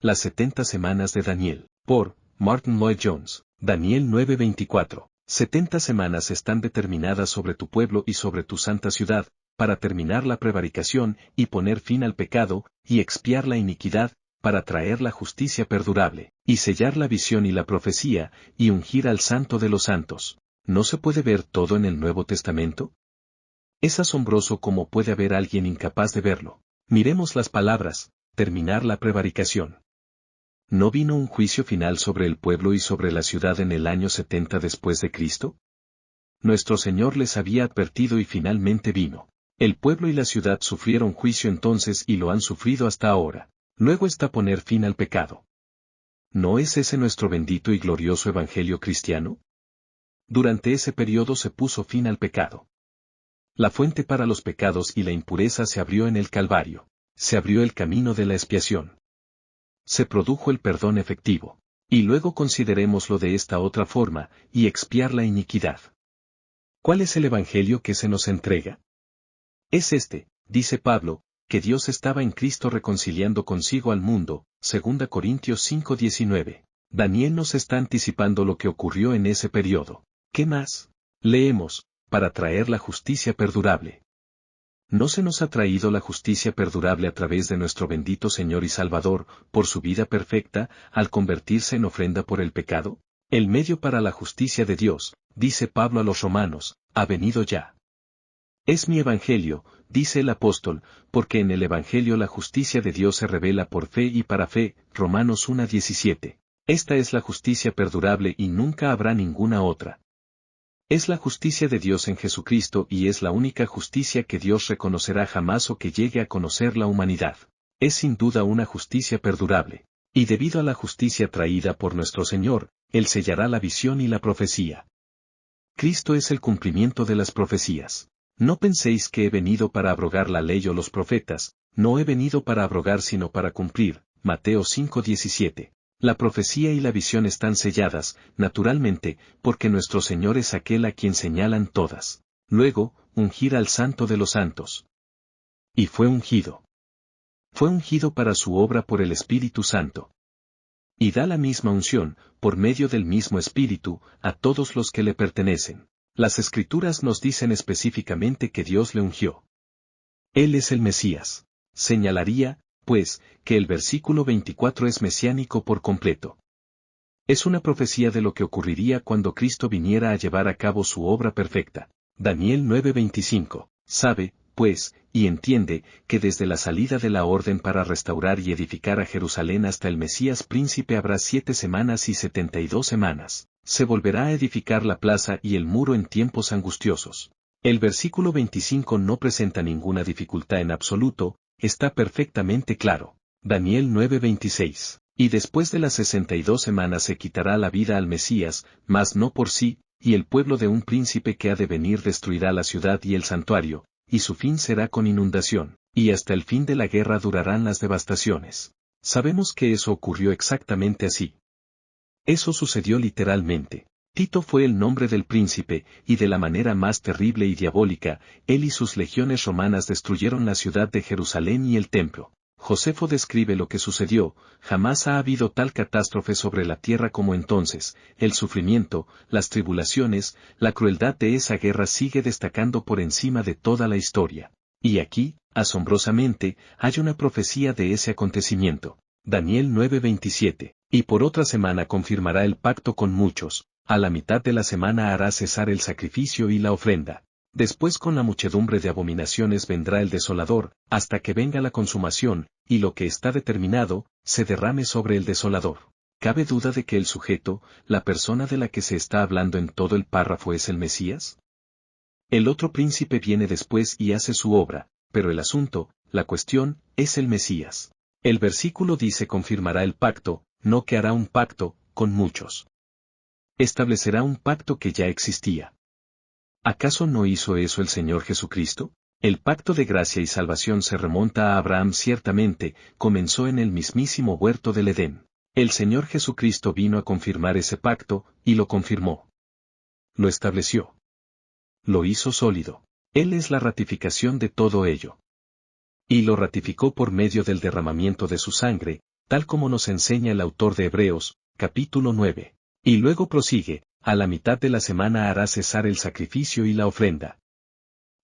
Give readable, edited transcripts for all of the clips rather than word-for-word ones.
Las 70 semanas de Daniel, por Martin Lloyd-Jones. Daniel 9:24. 70 semanas están determinadas sobre tu pueblo y sobre tu santa ciudad, para terminar la prevaricación y poner fin al pecado, y expiar la iniquidad, para traer la justicia perdurable, y sellar la visión y la profecía, y ungir al Santo de los Santos. ¿No se puede ver todo en el Nuevo Testamento? Es asombroso cómo puede haber alguien incapaz de verlo. Miremos las palabras: terminar la prevaricación. ¿No vino un juicio final sobre el pueblo y sobre la ciudad en el año 70 después de Cristo? Nuestro Señor les había advertido y finalmente vino. El pueblo y la ciudad sufrieron juicio entonces y lo han sufrido hasta ahora. Luego está poner fin al pecado. ¿No es ese nuestro bendito y glorioso evangelio cristiano? Durante ese periodo se puso fin al pecado. La fuente para los pecados y la impureza se abrió en el Calvario. Se abrió el camino de la expiación. Se produjo el perdón efectivo. Y luego considerémoslo de esta otra forma, y expiar la iniquidad. ¿Cuál es el evangelio que se nos entrega? Es este, dice Pablo, que Dios estaba en Cristo reconciliando consigo al mundo, 2 Corintios 5:19. Daniel nos está anticipando lo que ocurrió en ese periodo. ¿Qué más? Leemos, para traer la justicia perdurable. ¿No se nos ha traído la justicia perdurable a través de nuestro bendito Señor y Salvador, por su vida perfecta, al convertirse en ofrenda por el pecado? El medio para la justicia de Dios, dice Pablo a los romanos, ha venido ya. Es mi evangelio, dice el apóstol, porque en el evangelio la justicia de Dios se revela por fe y para fe, Romanos 1:17. Esta es la justicia perdurable y nunca habrá ninguna otra. Es la justicia de Dios en Jesucristo y es la única justicia que Dios reconocerá jamás o que llegue a conocer la humanidad. Es sin duda una justicia perdurable. Y debido a la justicia traída por nuestro Señor, Él sellará la visión y la profecía. Cristo es el cumplimiento de las profecías. No penséis que he venido para abrogar la ley o los profetas, no he venido para abrogar sino para cumplir. Mateo 5:17. La profecía y la visión están selladas, naturalmente, porque nuestro Señor es aquel a quien señalan todas. Luego, ungir al Santo de los Santos. Y fue ungido. Fue ungido para su obra por el Espíritu Santo. Y da la misma unción, por medio del mismo Espíritu, a todos los que le pertenecen. Las Escrituras nos dicen específicamente que Dios le ungió. Él es el Mesías. Señalaría, pues, que el versículo 24 es mesiánico por completo. Es una profecía de lo que ocurriría cuando Cristo viniera a llevar a cabo su obra perfecta. Daniel 9:25. Sabe, pues, y entiende, que desde la salida de la orden para restaurar y edificar a Jerusalén hasta el Mesías príncipe habrá 7 semanas y 72 semanas. Se volverá a edificar la plaza y el muro en tiempos angustiosos. El versículo 25 no presenta ninguna dificultad en absoluto, está perfectamente claro. Daniel 9:26. Y después de las 62 semanas se quitará la vida al Mesías, mas no por sí, y el pueblo de un príncipe que ha de venir destruirá la ciudad y el santuario, y su fin será con inundación, y hasta el fin de la guerra durarán las devastaciones. Sabemos que eso ocurrió exactamente así. Eso sucedió literalmente. Tito fue el nombre del príncipe, y de la manera más terrible y diabólica, él y sus legiones romanas destruyeron la ciudad de Jerusalén y el templo. Josefo describe lo que sucedió: jamás ha habido tal catástrofe sobre la tierra como entonces, el sufrimiento, las tribulaciones, la crueldad de esa guerra sigue destacando por encima de toda la historia. Y aquí, asombrosamente, hay una profecía de ese acontecimiento. Daniel 9:27. Y por otra semana confirmará el pacto con muchos, a la mitad de la semana hará cesar el sacrificio y la ofrenda. Después con la muchedumbre de abominaciones vendrá el desolador, hasta que venga la consumación, y lo que está determinado, se derrame sobre el desolador. ¿Cabe duda de que el sujeto, la persona de la que se está hablando en todo el párrafo es el Mesías? El otro príncipe viene después y hace su obra, pero el asunto, la cuestión, es el Mesías. El versículo dice confirmará el pacto, no que hará un pacto, con muchos. Establecerá un pacto que ya existía. ¿Acaso no hizo eso el Señor Jesucristo? El pacto de gracia y salvación se remonta a Abraham ciertamente, comenzó en el mismísimo huerto del Edén. El Señor Jesucristo vino a confirmar ese pacto, y lo confirmó. Lo estableció. Lo hizo sólido. Él es la ratificación de todo ello. Y lo ratificó por medio del derramamiento de su sangre, tal como nos enseña el autor de Hebreos, capítulo 9. Y luego prosigue, a la mitad de la semana hará cesar el sacrificio y la ofrenda.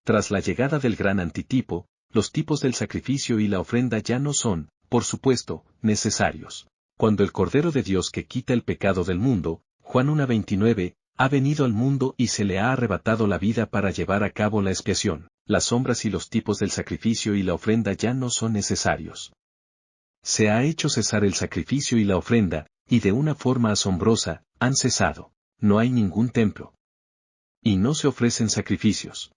Tras la llegada del gran antitipo, los tipos del sacrificio y la ofrenda ya no son, por supuesto, necesarios. Cuando el Cordero de Dios que quita el pecado del mundo, Juan 1:29, ha venido al mundo y se le ha arrebatado la vida para llevar a cabo la expiación, las sombras y los tipos del sacrificio y la ofrenda ya no son necesarios. Se ha hecho cesar el sacrificio y la ofrenda, y de una forma asombrosa, han cesado. No hay ningún templo. Y no se ofrecen sacrificios.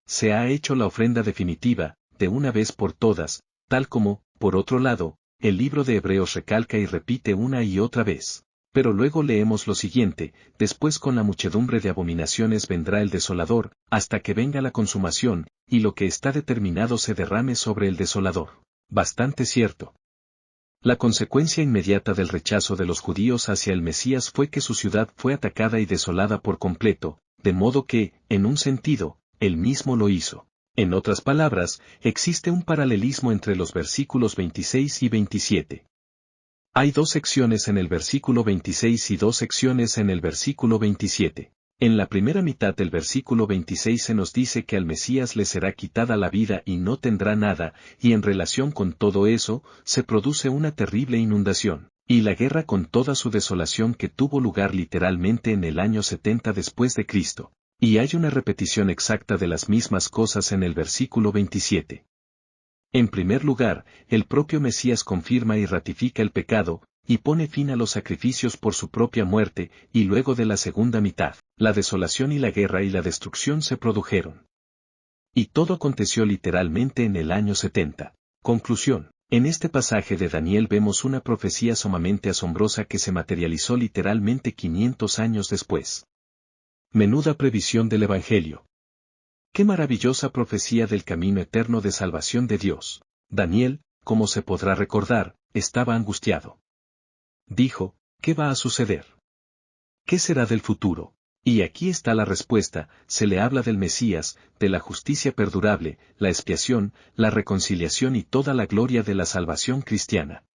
Se ha hecho la ofrenda definitiva, de una vez por todas, tal como, por otro lado, el libro de Hebreos recalca y repite una y otra vez. Pero luego leemos lo siguiente: después con la muchedumbre de abominaciones vendrá el desolador, hasta que venga la consumación, y lo que está determinado se derrame sobre el desolador. Bastante cierto. La consecuencia inmediata del rechazo de los judíos hacia el Mesías fue que su ciudad fue atacada y desolada por completo, de modo que, en un sentido, él mismo lo hizo. En otras palabras, existe un paralelismo entre los versículos 26 y 27. Hay dos secciones en el versículo 26 y dos secciones en el versículo 27. En la primera mitad del versículo 26 se nos dice que al Mesías le será quitada la vida y no tendrá nada, y en relación con todo eso, se produce una terrible inundación, y la guerra con toda su desolación que tuvo lugar literalmente en el año 70 después de Cristo. Y hay una repetición exacta de las mismas cosas en el versículo 27. En primer lugar, el propio Mesías confirma y ratifica el pecado, y pone fin a los sacrificios por su propia muerte, y luego de la segunda mitad, la desolación y la guerra y la destrucción se produjeron. Y todo aconteció literalmente en el año 70. Conclusión. En este pasaje de Daniel vemos una profecía sumamente asombrosa que se materializó literalmente 500 años después. Menuda previsión del Evangelio. ¡Qué maravillosa profecía del camino eterno de salvación de Dios! Daniel, como se podrá recordar, estaba angustiado. Dijo, ¿qué va a suceder? ¿Qué será del futuro? Y aquí está la respuesta: se le habla del Mesías, de la justicia perdurable, la expiación, la reconciliación y toda la gloria de la salvación cristiana.